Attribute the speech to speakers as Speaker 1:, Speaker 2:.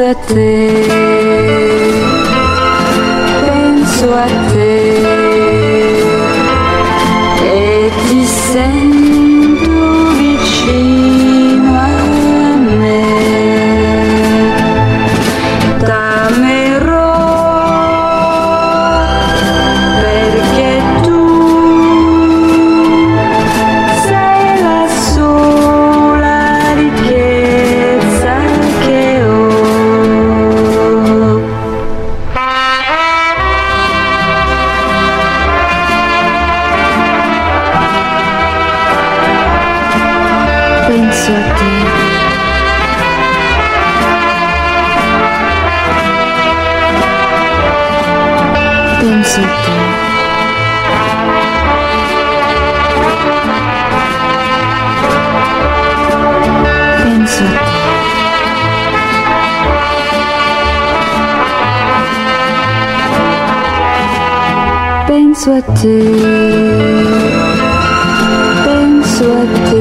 Speaker 1: a te, penso a te e ti sento vicino a me. T'amerò perché tu sei la sola ricchezza che ho. Penso a te. Penso a te. Penso a te. Penso a te. Penso a te.